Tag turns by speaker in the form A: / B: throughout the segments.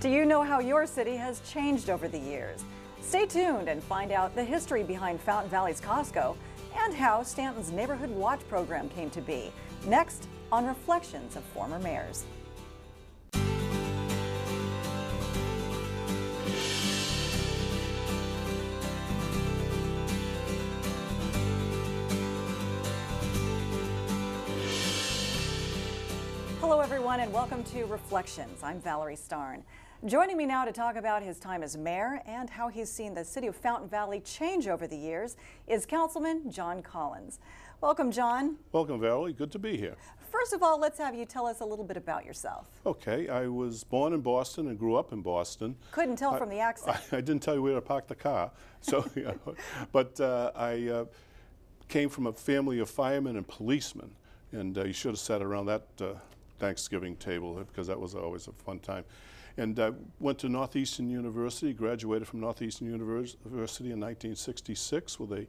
A: Do you know how your city has changed over the years? Stay tuned and find out the history behind Fountain Valley's Costco and how Stanton's Neighborhood Watch program came to be. Next on Reflections of Former Mayors. Hello everyone and welcome to Reflections. I'm Valarie Starn. Joining me now to talk about his time as mayor and how he's seen the city of Fountain Valley change over the years is Councilman John Collins. Welcome, John.
B: Welcome, Valerie. Good to be here.
A: First of all, let's have you tell us a little bit about yourself.
B: Okay, I was born in Boston and grew up in Boston.
A: Couldn't tell from the accent.
B: I didn't tell you where to park the car, so but I came from a family of firemen and policemen, and you should have sat around that Thanksgiving table because that was always a fun time. And I went to Northeastern University, graduated from Northeastern University in 1966 with a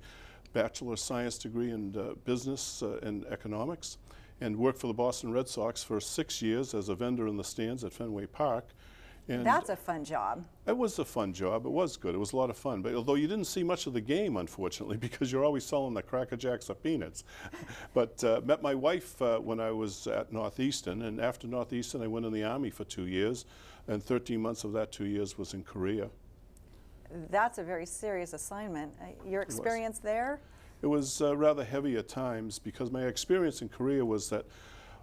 B: Bachelor of Science degree in Business and Economics, and worked for the Boston Red Sox for 6 years as a vendor in the stands at Fenway Park. And
A: that's a fun job.
B: It was a fun job. It was good. It was a lot of fun. But although you didn't see much of the game, unfortunately, because you're always selling the Cracker Jacks or peanuts. But met my wife when I was at Northeastern, and after Northeastern I went in the Army for 2 years, and 13 months of that 2 years was in Korea.
A: That's a very serious assignment. Your experience there?
B: It was rather heavy at times because my experience in Korea was that,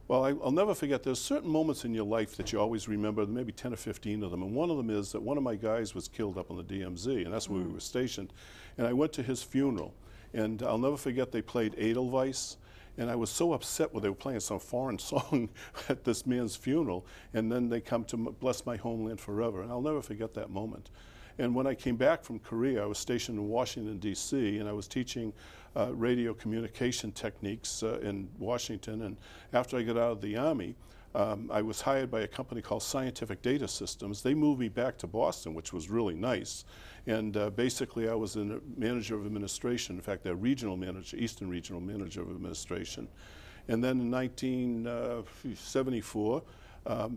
B: well, I'll never forget, there's certain moments in your life that you always remember, maybe 10 or 15 of them, and one of them is that one of my guys was killed up on the DMZ, and that's where we were stationed, and I went to his funeral, and I'll never forget they played Edelweiss, and I was so upset when they were playing some foreign song at this man's funeral, and then they come to bless my homeland forever, and I'll never forget that moment. And when I came back from Korea, I was stationed in Washington, D.C., and I was teaching radio communication techniques in Washington. And after I got out of the Army, I was hired by a company called Scientific Data Systems. They moved me back to Boston, which was really nice. And basically, I was a manager of administration. In fact, their regional manager, Eastern Regional Manager of Administration. And then in 1974,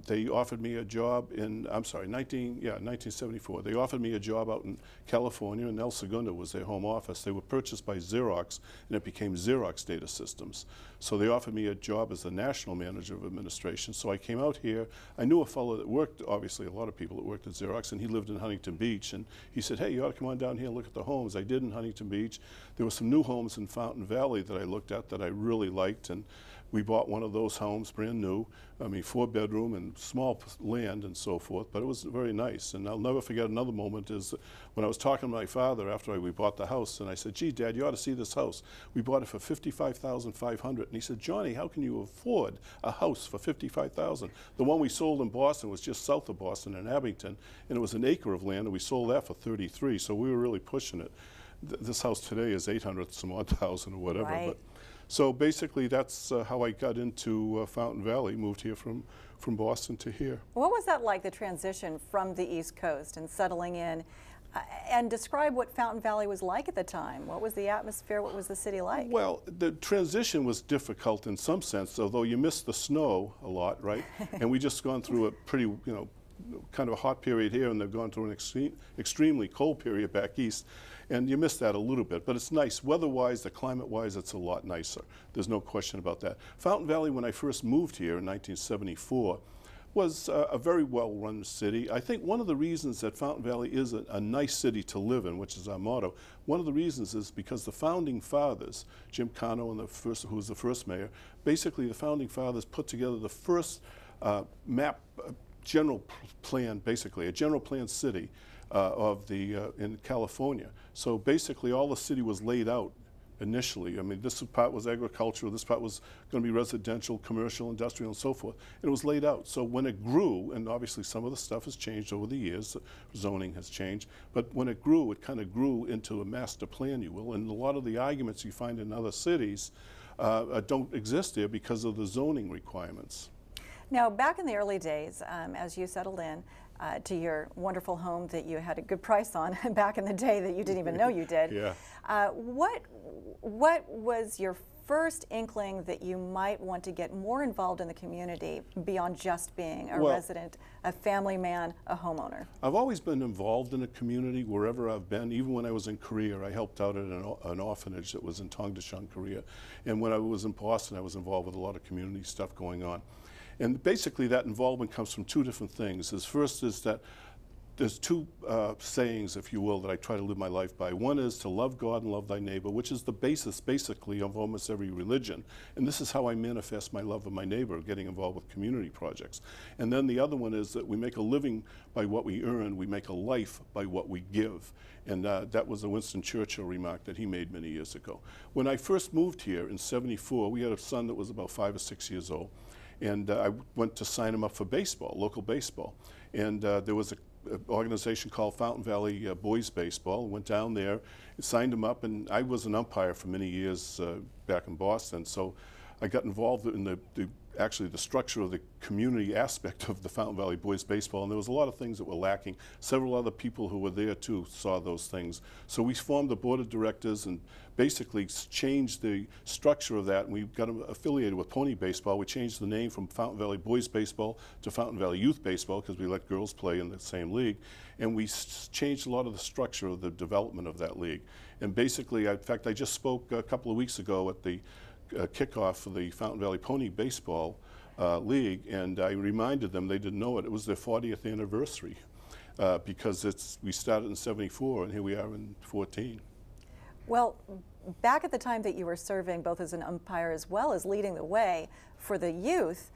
B: they offered me a job in, 1974. They offered me a job out in California, and El Segundo was their home office. They were purchased by Xerox, and it became Xerox Data Systems. So they offered me a job as the national manager of administration. So I came out here. I knew a fellow that worked, obviously a lot of people that worked at Xerox, and he lived in Huntington Beach. And he said, hey, you ought to come on down here and look at the homes. I did in Huntington Beach. There were some new homes in Fountain Valley that I looked at that I really liked. And we bought one of those homes, brand new. I mean, 4-bedroom and small land and so forth, but it was very nice. And I'll never forget another moment is when I was talking to my father after we bought the house, and I said, gee, Dad, you ought to see this house. We bought it for $55,500. And he said, Johnny, how can you afford a house for $55,000? The one we sold in Boston was just south of Boston in Abington, and it was an acre of land, and we sold that for $33,000, so we were really pushing it. This house today is 800 some odd thousand or whatever.
A: Right.
B: But so basically, that's how I got into Fountain Valley, moved here from Boston to here.
A: What was that like, the transition from the East Coast and settling in? And describe what Fountain Valley was like at the time. What was the atmosphere? What was the city like?
B: Well, the transition was difficult in some sense, although you missed the snow a lot, right? And we just gone through a pretty, kind of a hot period here, and they've gone through an extremely cold period back east. And you miss that a little bit, but it's nice. Weather-wise, the climate-wise, it's a lot nicer. There's no question about that. Fountain Valley, when I first moved here in 1974, was a very well-run city. I think one of the reasons that Fountain Valley is a nice city to live in, which is our motto, one of the reasons is because the founding fathers, Jim Cano and who was the first mayor, basically the founding fathers put together the first general plan, basically, a general plan city in California. So basically all the city was laid out initially. I mean, this part was agricultural, this part was going to be residential, commercial, industrial, and so forth. And it was laid out. So when it grew, and obviously some of the stuff has changed over the years, zoning has changed, but when it grew, it kind of grew into a master plan, you will. And a lot of the arguments you find in other cities don't exist there because of the zoning requirements.
A: Now, back in the early days, as you settled in to your wonderful home that you had a good price on back in the day that you didn't even know you did,
B: Yeah.
A: What was your first inkling that you might want to get more involved in the community beyond just being a resident, a family man, a homeowner?
B: I've always been involved in the community wherever I've been. Even when I was in Korea, I helped out at an orphanage that was in Tongdashan, Korea. And when I was in Boston, I was involved with a lot of community stuff going on. And basically that involvement comes from two different things. First is that there's two sayings, if you will, that I try to live my life by. One is to love God and love thy neighbor, which is the basis, basically, of almost every religion. And this is how I manifest my love of my neighbor, getting involved with community projects. And then the other one is that we make a living by what we earn, we make a life by what we give. And that was a Winston Churchill remark that he made many years ago. When I first moved here in '74, we had a son that was about 5 or 6 years old. And I went to sign him up for baseball, local baseball. And there was an organization called Fountain Valley Boys Baseball. Went down there, signed him up, and I was an umpire for many years back in Boston. So I got involved in actually the structure of the community aspect of the Fountain Valley Boys Baseball, and there was a lot of things that were lacking. Several other people who were there too saw those things. So we formed a board of directors and basically changed the structure of that, and we got affiliated with Pony Baseball. We changed the name from Fountain Valley Boys Baseball to Fountain Valley Youth Baseball because we let girls play in the same league, and we changed a lot of the structure of the development of that league. And basically, in fact, I just spoke a couple of weeks ago at the kickoff for the Fountain Valley Pony Baseball League, and I reminded them, they didn't know it, it was their 40th anniversary because we started in '74 and here we are in '14.
A: Well, back at the time that you were serving both as an umpire as well as leading the way for the youth,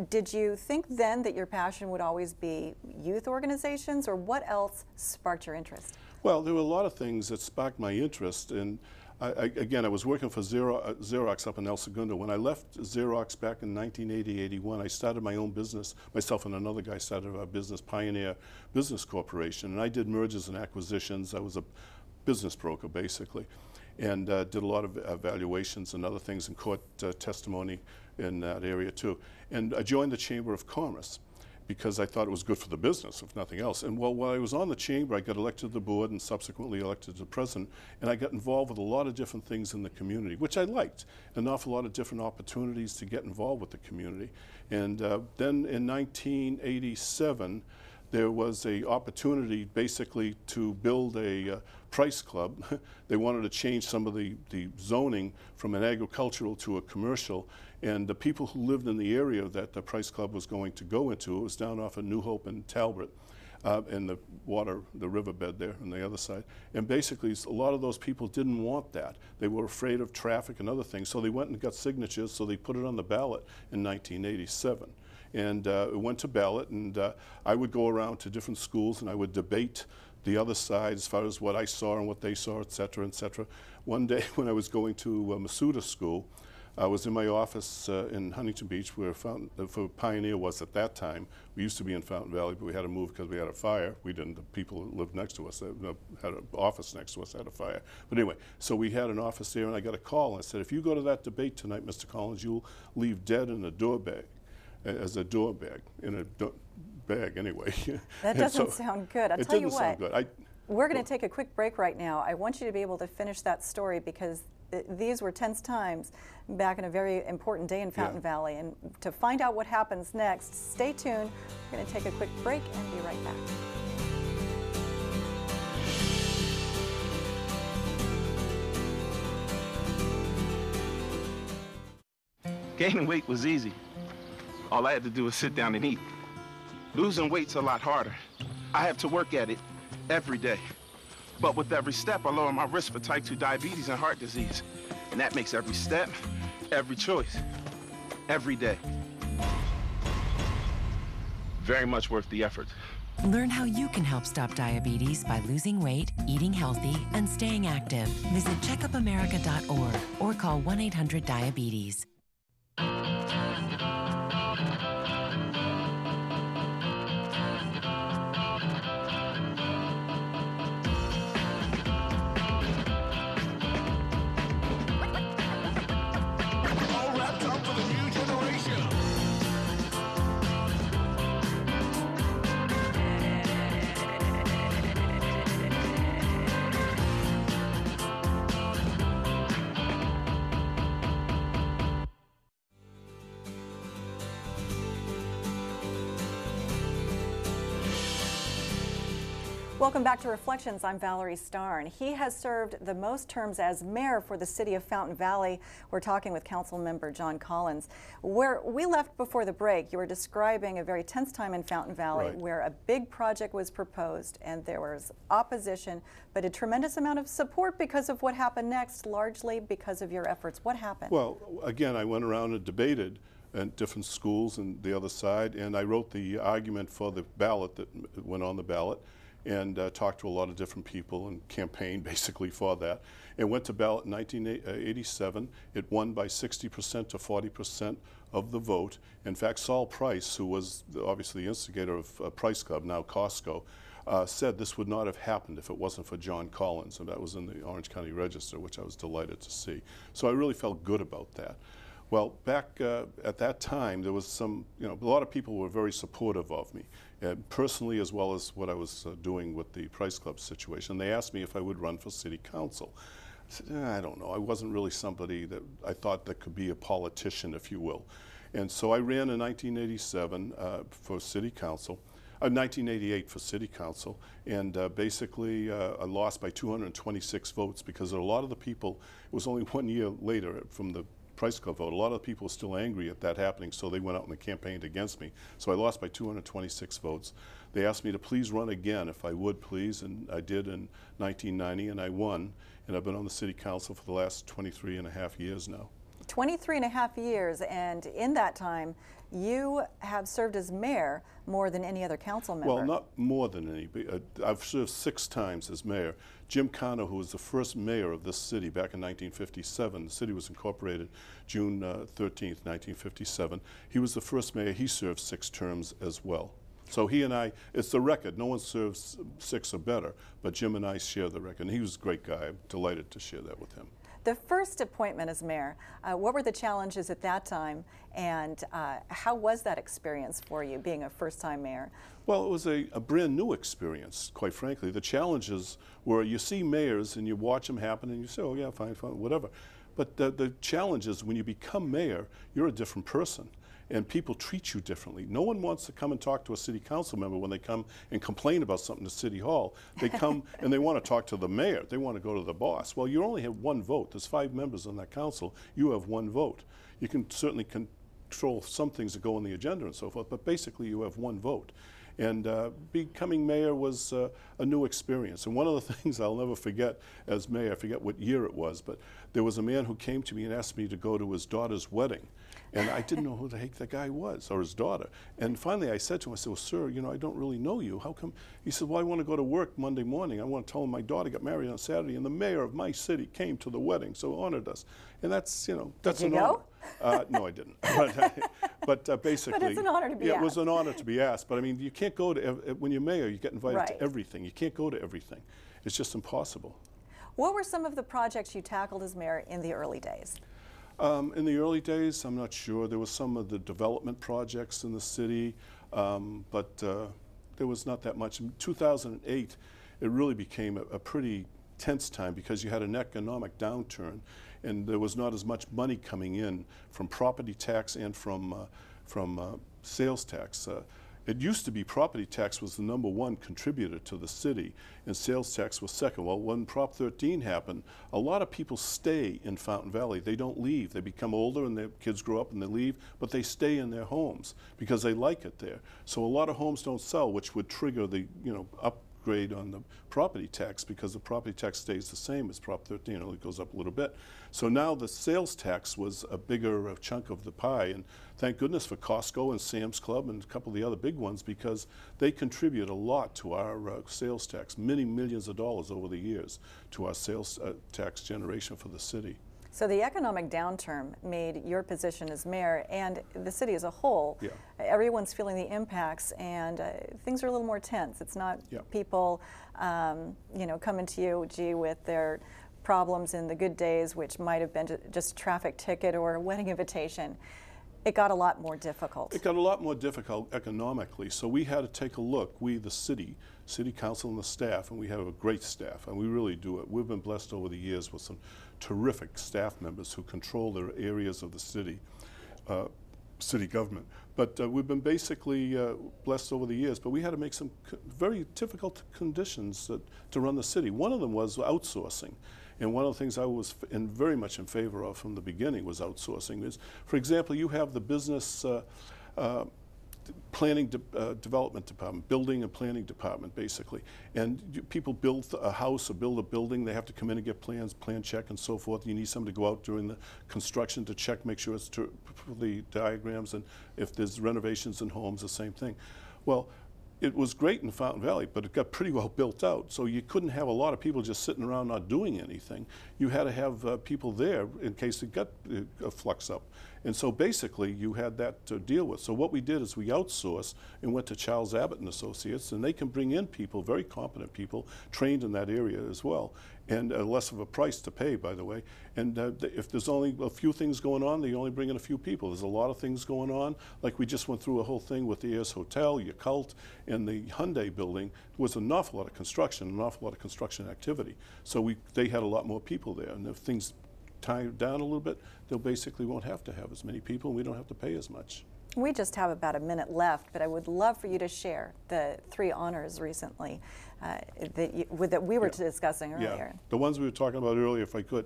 A: did you think then that your passion would always be youth organizations, or what else sparked your interest?
B: Well, there were a lot of things that sparked my interest, and again, I was working for Xerox up in El Segundo. When I left Xerox back in 1980-81, I started my own business. Myself and another guy started our business, Pioneer Business Corporation, and I did mergers and acquisitions. I was a business broker, basically, and did a lot of evaluations and other things in court testimony in that area, too. And I joined the Chamber of Commerce because I thought it was good for the business, if nothing else. And while I was on the chamber, I got elected to the board and subsequently elected to president, and I got involved with a lot of different things in the community, which I liked, an awful lot of different opportunities to get involved with the community. And then in 1987, there was an opportunity basically to build a price club. They wanted to change some of the zoning from an agricultural to a commercial, and the people who lived in the area that the price club was going to go into, it was down off of New Hope and Talbot, and the riverbed there on the other side. And basically, a lot of those people didn't want that. They were afraid of traffic and other things, so they went and got signatures, so they put it on the ballot in 1987. And it went to ballot, and I would go around to different schools and I would debate the other side as far as what I saw and what they saw, et cetera, et cetera. One day when I was going to Masuda School, I was in my office in Huntington Beach where Pioneer was at that time. We used to be in Fountain Valley, but we had to move because we had a fire. We didn't, the people who lived next to us, had an office next to us, had a fire. But anyway, so we had an office there, and I got a call, and I said, if you go to that debate tonight, Mr. Collins, you'll leave dead in a door bag, as a door bag, in a bag anyway.
A: That doesn't sound good. I'll tell you what.
B: It didn't sound good.
A: We're going to take a quick break right now. I want you to be able to finish that story because these were tense times back in a very important day in Fountain Valley. And to find out what happens next, stay tuned. We're going to take a quick break and be right back.
C: Gaining weight was easy. All I had to do was sit down and eat. Losing weight's a lot harder. I have to work at it every day. But with every step, I lower my risk for type 2 diabetes and heart disease. And that makes every step, every choice, every day very much worth the effort.
D: Learn how you can help stop diabetes by losing weight, eating healthy, and staying active. Visit checkupamerica.org or call 1-800-DIABETES.
A: Welcome back to Reflections. I'm Valarie Starn. He has served the most terms as mayor for the city of Fountain Valley. We're talking with council member John Collins. Where we left before the break, you were describing a very tense time in Fountain Valley,
B: right,
A: where a big project was proposed and there was opposition, but a tremendous amount of support because of what happened next, largely because of your efforts. What happened?
B: Well, again, I went around and debated at different schools and the other side, and I wrote the argument for the ballot that went on the ballot, and talked to a lot of different people and campaigned basically for that. It went to ballot in 1987. It won by 60% to 40% of the vote. In fact, Saul Price, who was obviously the instigator of Price Club, now Costco, said this would not have happened if it wasn't for John Collins, and that was in the Orange County Register, which I was delighted to see. So I really felt good about that. Well, back at that time, there was some, a lot of people were very supportive of me, personally as well as what I was doing with the Price Club situation. They asked me if I would run for city council. I said, I don't know. I wasn't really somebody that I thought that could be a politician, if you will. And so I ran in 1987 for city council. 1988 for city council, and basically I lost by 226 votes because a lot of the people, it was only 1 year later from the Price Club vote, a lot of people were still angry at that happening, so they went out and they campaigned against me. So I lost by 226 votes. They asked me to please run again, if I would please, and I did in 1990, and I won, and I've been on the city council for the last 23 and a half years now. 23
A: and a half years, and in that time, you have served as mayor more than any other council member.
B: Well, not more than any. I've served 6 times as mayor. Jim Connor, who was the first mayor of this city back in 1957, the city was incorporated June 13th, 1957. He was the first mayor. He served 6 terms as well. So he and I, it's the record. No one serves 6 or better, but Jim and I share the record. And he was a great guy. I'm delighted to share that with him.
A: The first appointment as mayor, what were the challenges at that time, and how was that experience for you, being a first-time mayor?
B: Well, it was a brand new experience, quite frankly. The challenges were you see mayors and you watch them happen and you say, oh yeah, fine, fine, whatever. But the challenge is when you become mayor, you're a different person. And people treat you differently. No one wants to come and talk to a city council member when they come and complain about something to City Hall. They come and they want to talk to the mayor. They want to go to the boss. Well, you only have 1 vote. There's 5 members on that council. You have 1 vote. You can certainly control some things that go on the agenda and so forth, but basically you have 1 vote. And becoming mayor was a new experience. And one of the things I'll never forget as mayor, I forget what year it was, but there was a man who came to me and asked me to go to his daughter's wedding. And I didn't know who the heck the guy was, or his daughter. And finally I said to him, I said, well, sir, I don't really know you. How come? He said, well, I want to go to work Monday morning. I want to tell him my daughter got married on Saturday, and the mayor of my city came to the wedding, so honored us. And that's, that's
A: Did
B: an
A: you
B: honor.
A: go?
B: No, I didn't. But basically,
A: but it's an honor to be asked.
B: It was an honor to be asked. But I mean, you can't go to, when you're mayor, you get invited
A: Right.
B: to everything. You can't go to everything. It's just impossible.
A: What were some of the projects you tackled as mayor in the early days?
B: In the early days, I'm not sure. There was some of the development projects in the city, but there was not that much. In 2008, it really became a pretty tense time because you had an economic downturn, and there was not as much money coming in from property tax and from sales tax. It used to be property tax was the #1 contributor to the city, and sales tax was second. Well, when Prop 13 happened, a lot of people stay in Fountain Valley. They don't leave. They become older and their kids grow up and they leave, but they stay in their homes because they like it there. So a lot of homes don't sell, which would trigger the upgrade on the property tax because the property tax stays the same as Prop 13, only goes up a little bit. So now the sales tax was a bigger chunk of the pie, and thank goodness for Costco and Sam's Club and a couple of the other big ones because they contribute a lot to our sales tax, many millions of dollars over the years to our sales tax generation for the city.
A: So the economic downturn made your position as mayor and the city as a whole, everyone's feeling the impacts, and things are a little more tense. It's not people, coming to you, with their problems in the good days, which might have been just a traffic ticket or a wedding invitation. It got a lot more difficult.
B: It got a lot more difficult economically, so we had to take a look, we the city council and the staff, and we have a great staff, and we really do it. We've been blessed over the years with some terrific staff members who control their areas of the city, city government. But we've been basically blessed over the years, but we had to make some very difficult conditions to run the city. One of them was outsourcing. And one of the things I was very much in favor of from the beginning was outsourcing. For example, you have the business planning development department, building and planning department, basically. And people build a house or build a building, they have to come in and get plans, plan check and so forth. You need someone to go out during the construction to check, make sure it's the diagrams, and if there's renovations in homes, the same thing. Well, it was great in Fountain Valley, but it got pretty well built out. So you couldn't have a lot of people just sitting around not doing anything. You had to have people there in case it got a flux up. And so basically you had that to deal with. So what we did is we outsourced and went to Charles Abbott and Associates, and they can bring in people, very competent people, trained in that area as well, and less of a price to pay, by the way. And if there's only a few things going on, they only bring in a few people. There's a lot of things going on. Like we just went through a whole thing with the Ayers Hotel, Yakult, and the Hyundai building. There was an awful lot of construction, an awful lot of construction activity. So they had a lot more people there. And if things tie down a little bit, they'll basically won't have to have as many people, and we don't have to pay as much.
A: We just have about a minute left, but I would love for you to share the 3 honors recently that we were discussing earlier.
B: Yeah, the ones we were talking about earlier, if I could.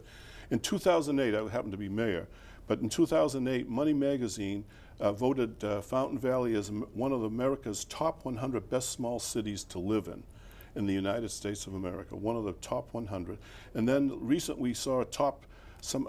B: In 2008, I happened to be mayor, but in 2008, Money Magazine voted Fountain Valley as one of America's top 100 best small cities to live in the United States of America, one of the top 100. And then recently we saw a top,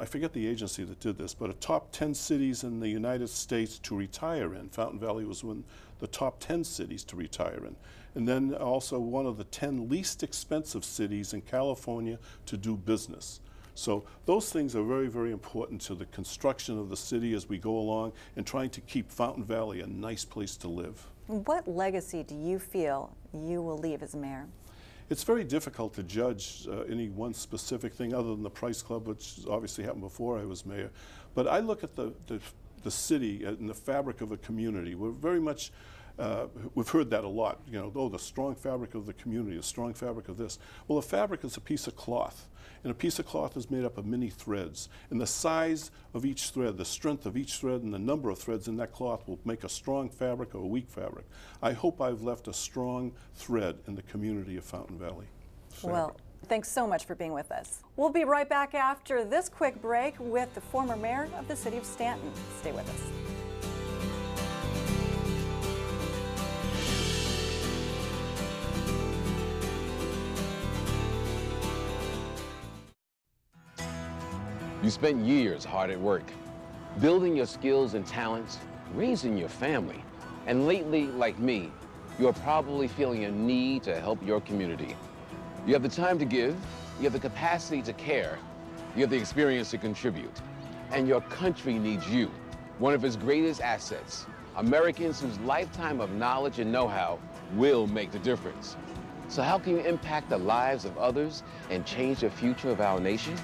B: I forget the agency that did this, but a top 10 cities in the United States to retire in. Fountain Valley was one of the top 10 cities to retire in. And then also one of the 10 least expensive cities in California to do business. So those things are very, very important to the construction of the city as we go along and trying to keep Fountain Valley a nice place to live.
A: What legacy do you feel you will leave as mayor?
B: It's very difficult to judge any one specific thing other than the Price Club, which obviously happened before I was mayor. But I look at the city and the fabric of a community. We're very much, we've heard that a lot, you know, oh, the strong fabric of the community, the strong fabric of this. Well, a fabric is a piece of cloth. And a piece of cloth is made up of many threads. And the size of each thread, the strength of each thread, and the number of threads in that cloth will make a strong fabric or a weak fabric. I hope I've left a strong thread in the community of Fountain Valley.
A: Well, thanks so much for being with us. We'll be right back after this quick break with the former mayor of the city of Stanton. Stay with us.
E: You spent years hard at work, building your skills and talents, raising your family. And lately, like me, you're probably feeling a need to help your community. You have the time to give, you have the capacity to care, you have the experience to contribute. And your country needs you, one of its greatest assets, Americans whose lifetime of knowledge and know-how will make the difference. So how can you impact the lives of others and change the future of our nation?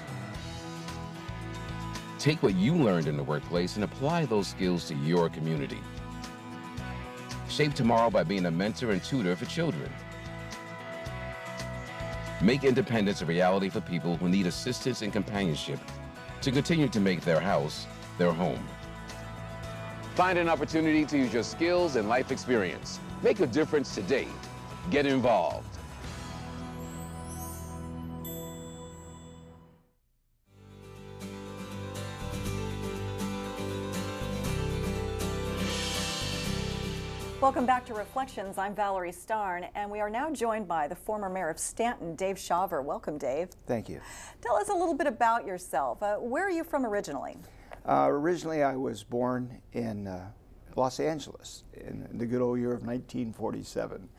E: Take what you learned in the workplace and apply those skills to your community. Shape tomorrow by being a mentor and tutor for children. Make independence a reality for people who need assistance and companionship to continue to make their house their home. Find an opportunity to use your skills and life experience. Make a difference today. Get involved.
A: Welcome back to Reflections. I'm Valarie Starn, and we are now joined by the former mayor of Stanton, Dave Shawver. Welcome, Dave.
F: Thank you.
A: Tell us a little bit about yourself. Where are you from originally?
F: Originally, I was born in Los Angeles in the good old year of 1947.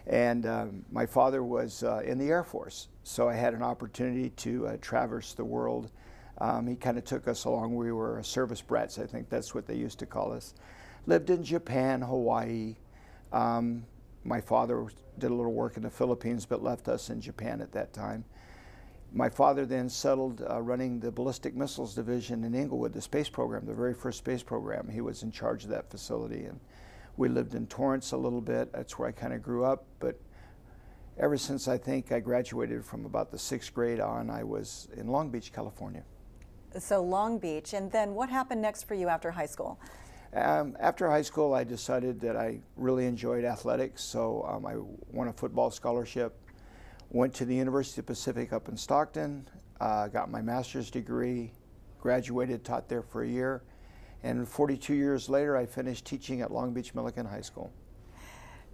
F: And my father was in the Air Force, so I had an opportunity to traverse the world. He kind of took us along. We were service brats, I think that's what they used to call us. Lived in Japan, Hawaii. My father did a little work in the Philippines, but left us in Japan at that time. My father then settled running the ballistic missiles division in Inglewood, the space program, the very first space program. He was in charge of that facility, and we lived in Torrance a little bit. That's where I kind of grew up, but ever since I think I graduated from about the 6th grade on, I was in Long Beach, California.
A: So Long Beach, and then what happened next for you after high school?
F: After high school, I decided that I really enjoyed athletics, so I won a football scholarship, went to the University of Pacific up in Stockton, got my master's degree, graduated, taught there for a year, and 42 years later, I finished teaching at Long Beach Millikan High School.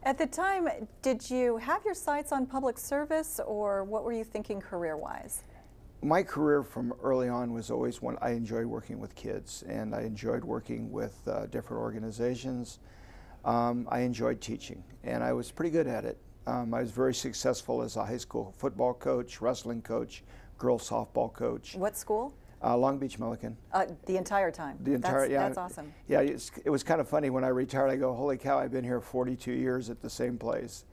A: At the time, did you have your sights on public service, or what were you thinking career-wise?
F: My career from early on was always one I enjoyed working with kids, and I enjoyed working with different organizations. I enjoyed teaching, and I was pretty good at it. I was very successful as a high school football coach, wrestling coach, girls softball coach.
A: What school?
F: Long Beach Millikan.
A: The entire time?
F: The entire, yeah.
A: That's awesome.
F: Yeah, it was kind of funny when I retired. I go, holy cow, I've been here 42 years at the same place.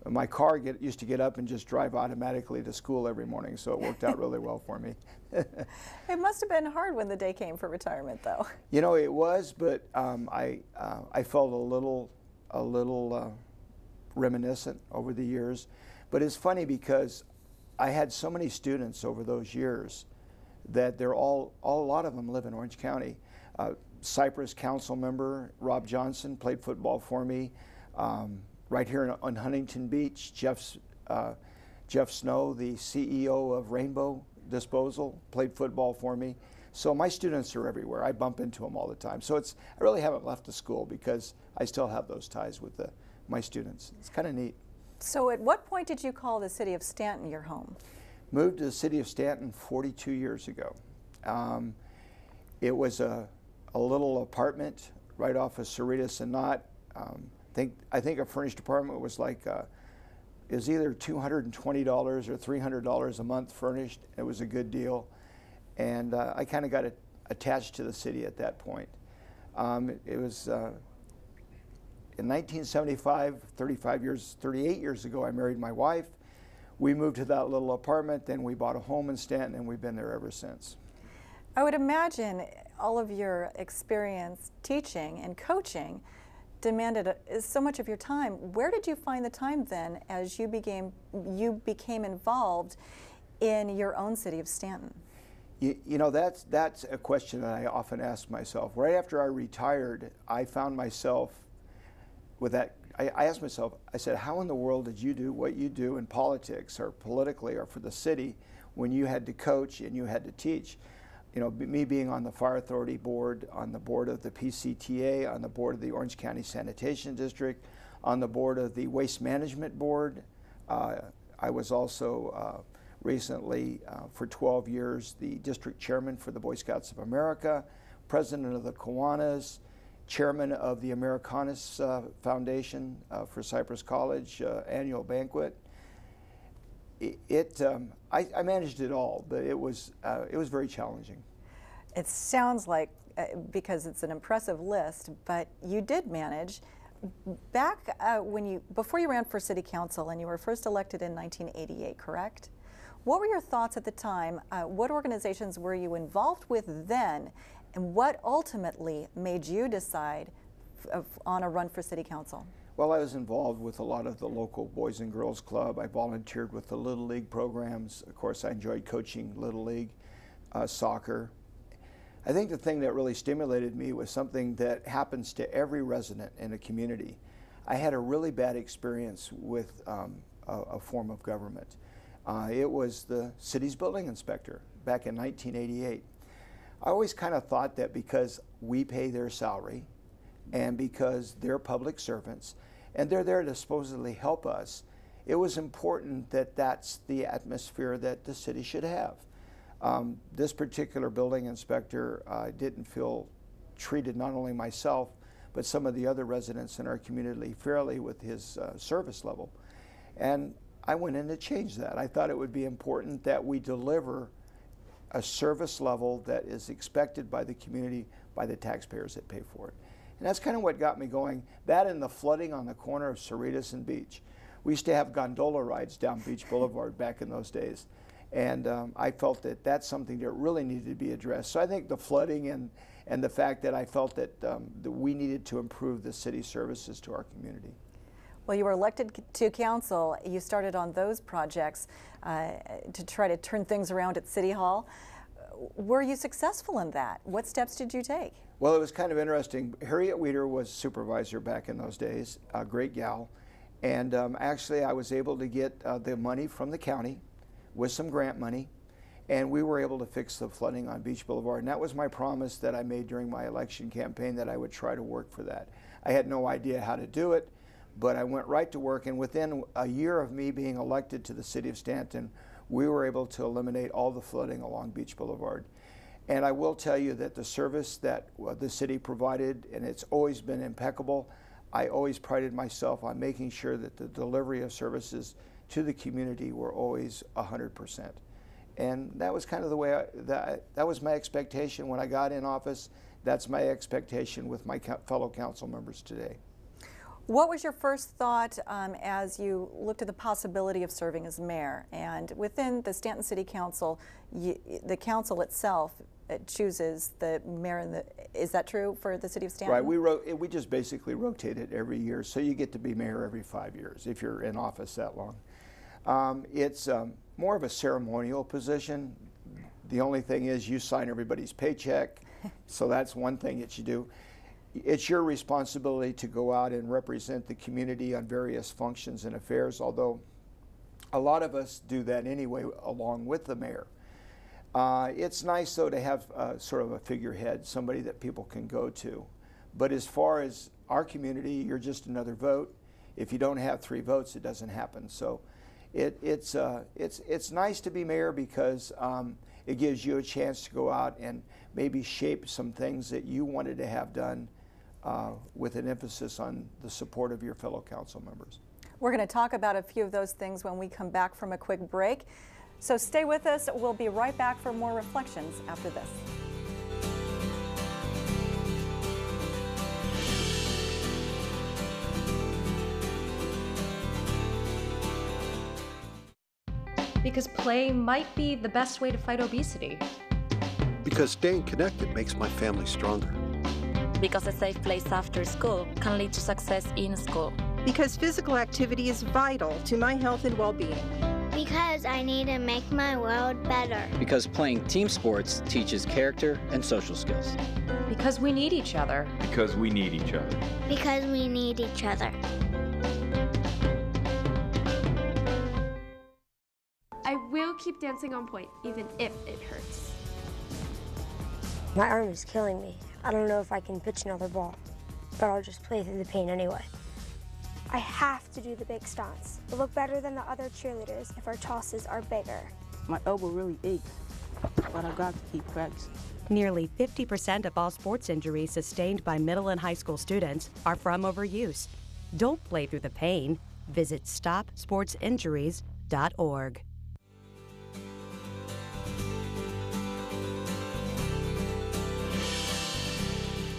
F: My car used to get up and just drive automatically to school every morning, so it worked out really well for me.
A: It must have been hard when the day came for retirement, though.
F: You know, it was, but I felt a little reminiscent over the years. But it's funny because I had so many students over those years that they're a lot of them live in Orange County. Cypress council member Rob Johnson played football for me. Right here on Huntington Beach, Jeff Snow, the CEO of Rainbow Disposal, played football for me. So my students are everywhere. I bump into them all the time. So I really haven't left the school because I still have those ties with my students. It's kind of neat.
A: So at what point did you call the city of Stanton your home?
F: Moved to the city of Stanton 42 years ago. It was a little apartment right off of Cerritos and Knott. I think a furnished apartment was like, it was either $220 or $300 a month furnished. It was a good deal. And I kind of got attached to the city at that point. It was in 1975, 38 years ago, I married my wife. We moved to that little apartment, then we bought a home in Stanton, and we've been there ever since.
A: I would imagine all of your experience teaching and coaching demanded so much of your time. Where did you find the time then as you became involved in your own city of Stanton?
F: You know, that's a question that I often ask myself. Right after I retired, I found myself with that. I asked myself, I said, how in the world did you do what you do in politics or politically or for the city when you had to coach and you had to teach? You know, me being on the Fire Authority Board, on the board of the PCTA, on the board of the Orange County Sanitation District, on the board of the Waste Management Board. I was also recently, for 12 years, the district chairman for the Boy Scouts of America, president of the Kiwanis, chairman of the Americanis Foundation for Cypress College annual banquet. I managed it all, but it was very challenging.
A: It sounds like, because it's an impressive list, but you did manage. Back before you ran for city council and you were first elected in 1988, correct? What were your thoughts at the time? What organizations were you involved with then? And what ultimately made you decide on a run for city council?
F: Well, I was involved with a lot of the local Boys and Girls Club. I volunteered with the Little League programs. Of course, I enjoyed coaching Little League, soccer. I think the thing that really stimulated me was something that happens to every resident in a community. I had a really bad experience with a form of government. It was the city's building inspector back in 1988. I always kind of thought that because we pay their salary and because they're public servants and they're there to supposedly help us, it was important that that's the atmosphere that the city should have. This particular building inspector didn't feel treated, not only myself, but some of the other residents in our community fairly with his service level. And I went in to change that. I thought it would be important that we deliver a service level that is expected by the community, by the taxpayers that pay for it. And that's kind of what got me going. That and the flooding on the corner of Cerritos and Beach. We used to have gondola rides down Beach Boulevard back in those days. And I felt that that's something that really needed to be addressed. So I think the flooding and the fact that I felt that we needed to improve the city services to our community.
A: Well, you were elected to council. You started on those projects to try to turn things around at City Hall. Were you successful in that? What steps did you take?
F: Well, it was kind of interesting. Harriet Weeder was supervisor back in those days, a great gal. And actually, I was able to get the money from the county with some grant money, and we were able to fix the flooding on Beach Boulevard. And that was my promise that I made during my election campaign, that I would try to work for that. I had no idea how to do it, but I went right to work. And within a year of me being elected to the city of Stanton, we were able to eliminate all the flooding along Beach Boulevard. And I will tell you that the service that the city provided, and it's always been impeccable, I always prided myself on making sure that the delivery of services to the community were always 100%. And that was kind of the way that was my expectation when I got in office. That's my expectation with my fellow council members today.
A: What was your first thought as you looked at the possibility of serving as mayor? And within the Stanton City Council, the council itself chooses the mayor. And is that true for the city of Stanton?
F: Right. We just basically rotate it every year, so you get to be mayor every 5 years if you're in office that long. It's more of a ceremonial position. The only thing is you sign everybody's paycheck, so that's one thing that you do. It's your responsibility to go out and represent the community on various functions and affairs, although a lot of us do that anyway along with the mayor. It's nice, though, to have sort of a figurehead, somebody that people can go to. But as far as our community, you're just another vote. If you don't have 3 votes, it doesn't happen. So it's nice to be mayor because it gives you a chance to go out and maybe shape some things that you wanted to have done with an emphasis on the support of your fellow council members.
A: We're going to talk about a few of those things when we come back from a quick break. So stay with us. We'll be right back for more reflections after this.
G: Because play might be the best way to fight obesity.
H: Because staying connected makes my family stronger.
I: Because a safe place after school can lead to success in school.
J: Because physical activity is vital to my health and well-being.
K: Because I need to make my world better.
L: Because playing team sports teaches character and social skills.
G: Because we need each other.
M: Because we need each other.
K: Because we need each other.
N: I will keep dancing on point, even if it hurts.
O: My arm is killing me. I don't know if I can pitch another ball, but I'll just play through the pain anyway.
P: I have to do the big stunts. We'll look better than the other cheerleaders if our tosses are bigger.
Q: My elbow really aches, but I got to keep practicing.
R: Nearly 50% of all sports injuries sustained by middle and high school students are from overuse. Don't play through the pain. Visit stopsportsinjuries.org.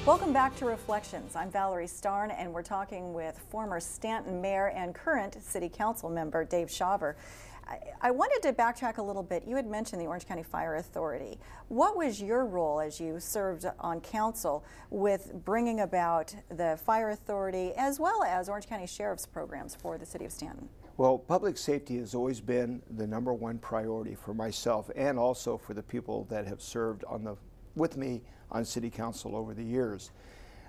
A: Welcome back to Reflections. I'm Valarie Starn, and we're talking with former Stanton Mayor and current City Council member Dave Shawver. I wanted to backtrack a little bit. You had mentioned the Orange County Fire Authority. What was your role as you served on council with bringing about the Fire Authority as well as Orange County Sheriff's programs for the City of Stanton?
F: Well, public safety has always been the #1 priority for myself and also for the people that have served with me on City Council over the years.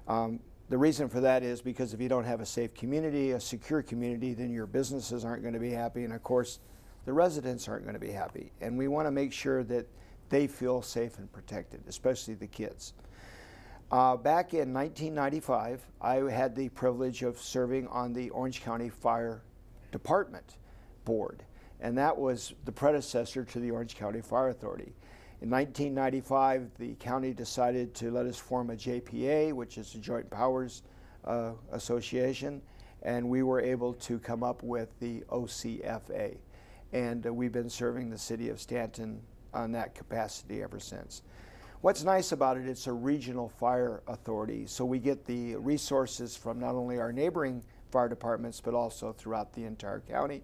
F: The reason for that is because if you don't have a safe community, a secure community, then your businesses aren't going to be happy, and of course the residents aren't going to be happy. And we want to make sure that they feel safe and protected, especially the kids. Back in 1995, I had the privilege of serving on the Orange County Fire Department Board, and that was the predecessor to the Orange County Fire Authority. In 1995, the county decided to let us form a JPA, which is a Joint Powers Association, and we were able to come up with the OCFA. And we've been serving the city of Stanton on that capacity ever since. What's nice about it, it's a regional fire authority, so we get the resources from not only our neighboring fire departments, but also throughout the entire county.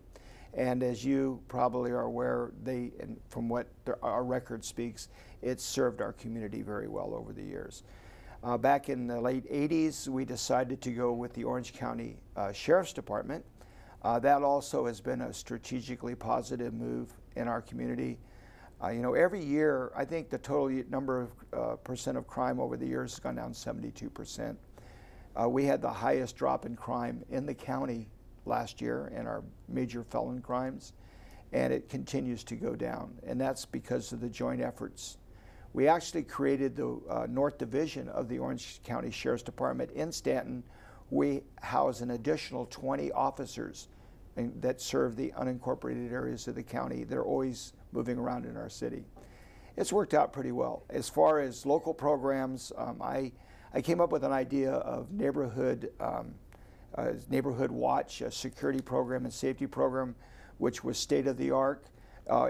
F: And as you probably are aware, and from what our record speaks, it's served our community very well over the years. Back in the late 80s, we decided to go with the Orange County Sheriff's Department. That also has been a strategically positive move in our community. You know, every year, I think the total number of percent of crime over the years has gone down 72%. We had the highest drop in crime in the county last year in our major felon crimes, and it continues to go down, and that's because of the joint efforts. We actually created the North Division of the Orange County Sheriff's Department in Stanton. We house an additional 20 officers that serve the unincorporated areas of the county. They're always moving around in our city. It's worked out pretty well. As far as local programs, I came up with an idea of neighborhood watch, a security program and safety program, which was state of the art.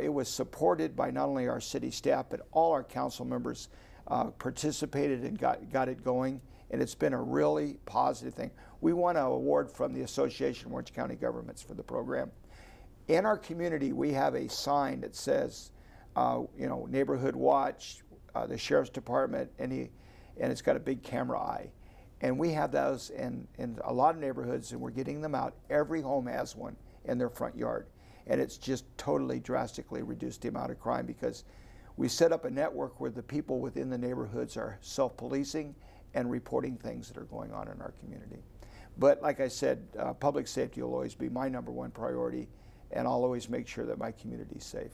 F: It was supported by not only our city staff, but all our council members participated and got it going, and it's been a really positive thing. We won an award from the Association of Orange County Governments for the program. In our community, we have a sign that says, you know, Neighborhood Watch, the Sheriff's Department, and it's got a big camera eye. And we have those in a lot of neighborhoods, and we're getting them out. Every home has one in their front yard. And it's just totally drastically reduced the amount of crime because we set up a network where the people within the neighborhoods are self-policing and reporting things that are going on in our community. But like I said, public safety will always be my #1 priority, and I'll always make sure that my community is safe.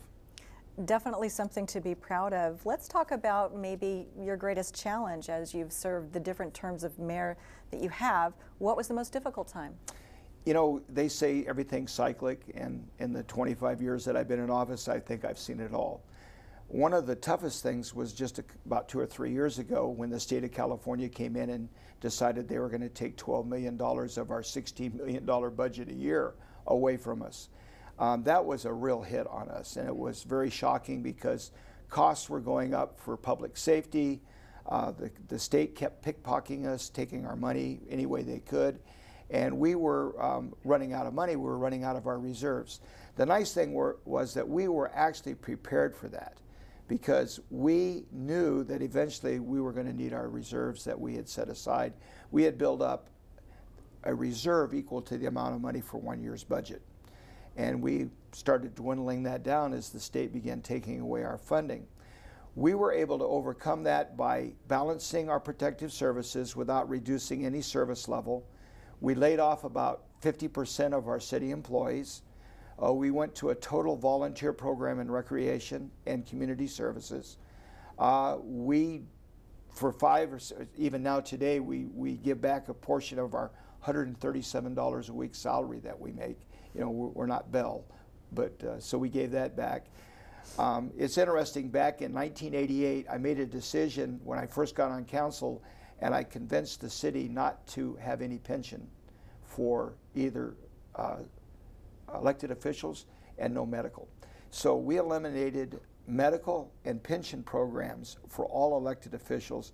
A: Definitely something to be proud of. Let's talk about maybe your greatest challenge as you've served the different terms of mayor that you have. What was the most difficult time?
F: You know, they say everything's cyclic, and in the 25 years that I've been in office, I think I've seen it all. One of the toughest things was just about 2 or 3 years ago when the state of California came in and decided they were going to take $12 million of our $16 million budget a year away from us. That was a real hit on us, and it was very shocking because costs were going up for public safety. The state kept pickpocketing us, taking our money any way they could, and we were running out of money. We were running out of our reserves. The nice thing was that we were actually prepared for that because we knew that eventually we were going to need our reserves that we had set aside. We had built up a reserve equal to the amount of money for 1 year's budget. And we started dwindling that down as the state began taking away our funding. We were able to overcome that by balancing our protective services without reducing any service level. We laid off about 50% of our city employees. We went to a total volunteer program in recreation and community services. For even now today, we give back a portion of our $137 a week salary that we make. You know, we're not Bell, but so we gave that back. It's interesting, back in 1988, I made a decision when I first got on council, and I convinced the city not to have any pension for either elected officials and no medical. So we eliminated medical and pension programs for all elected officials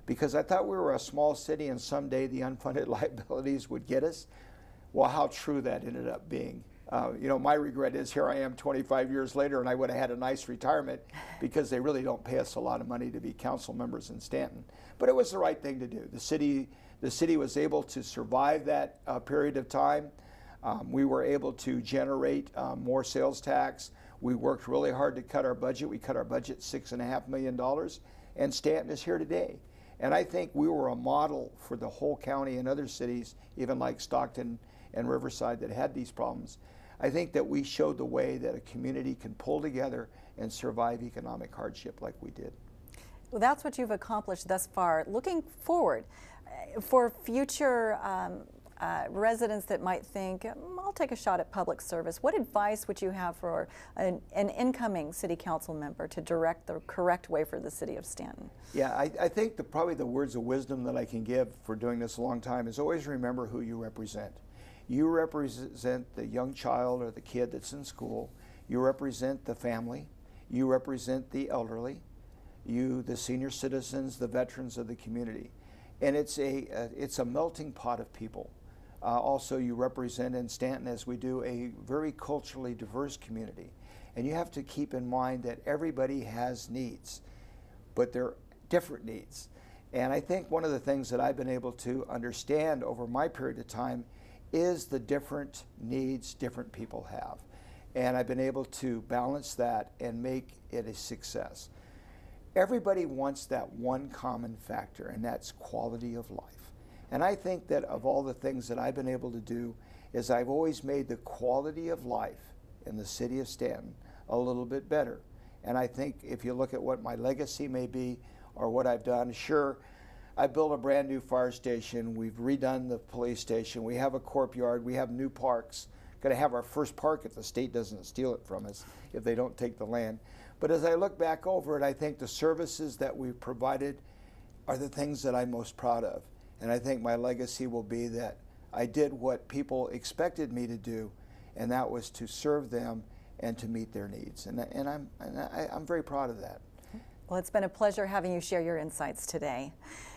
F: because I thought we were a small city and someday the unfunded liabilities would get us. Well, how true that ended up being. You know, my regret is here I am 25 years later and I would have had a nice retirement because they really don't pay us a lot of money to be council members in Stanton. But it was the right thing to do. The city was able to survive that period of time. We were able to generate more sales tax. We worked really hard to cut our budget. We cut our budget $6.5 million, and Stanton is here today. And I think we were a model for the whole county and other cities, even like Stockton and Riverside that had these problems. I think that we showed the way that a community can pull together and survive economic hardship like we did.
A: Well, that's what you've accomplished thus far. Looking forward, for future residents that might think, I'll take a shot at public service, what advice would you have for an incoming city council member to direct the correct way for the city of Stanton?
F: Yeah, I think probably the words of wisdom that I can give for doing this a long time is always remember who you represent. You represent the young child or the kid that's in school. You represent the family. You represent the elderly. You, the senior citizens, the veterans of the community. And it's a melting pot of people. Also, you represent in Stanton, as we do, a very culturally diverse community. And you have to keep in mind that everybody has needs, but they're different needs. And I think one of the things that I've been able to understand over my period of time is the different needs different people have. and I've been able to balance that and make it a success. Everybody wants that one common factor, and that's quality of life. And I think that of all the things that I've been able to do is I've always made the quality of life in the city of Stanton a little bit better. And I think if you look at what my legacy may be or what I've done, sure, I built a brand new fire station, we've redone the police station, we have a courtyard, we have new parks. Going to have our first park if the state doesn't steal it from us, if they don't take the land. But as I look back over it, I think the services that we've provided are the things that I'm most proud of. And I think my legacy will be that I did what people expected me to do, and that was to serve them and to meet their needs. And I'm very proud of that.
A: Well, it's been a pleasure having you share your insights today.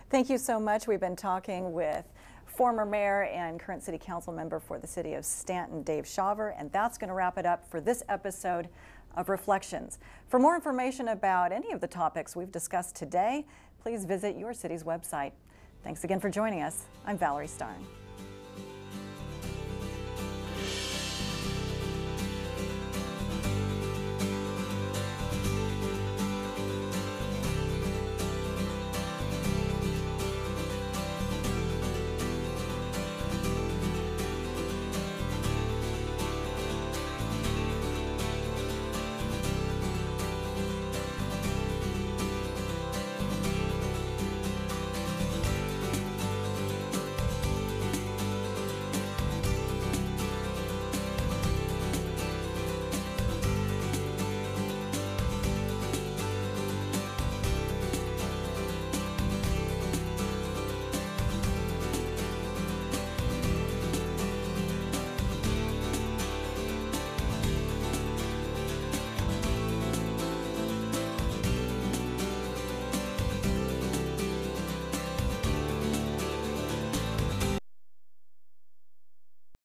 A: Thank you so much. We've been talking with former mayor and current city council member for the city of Stanton, Dave Shawver, and that's going to wrap it up for this episode of Reflections. For more information about any of the topics we've discussed today, please visit your city's website. Thanks again for joining us. I'm Valarie Starn.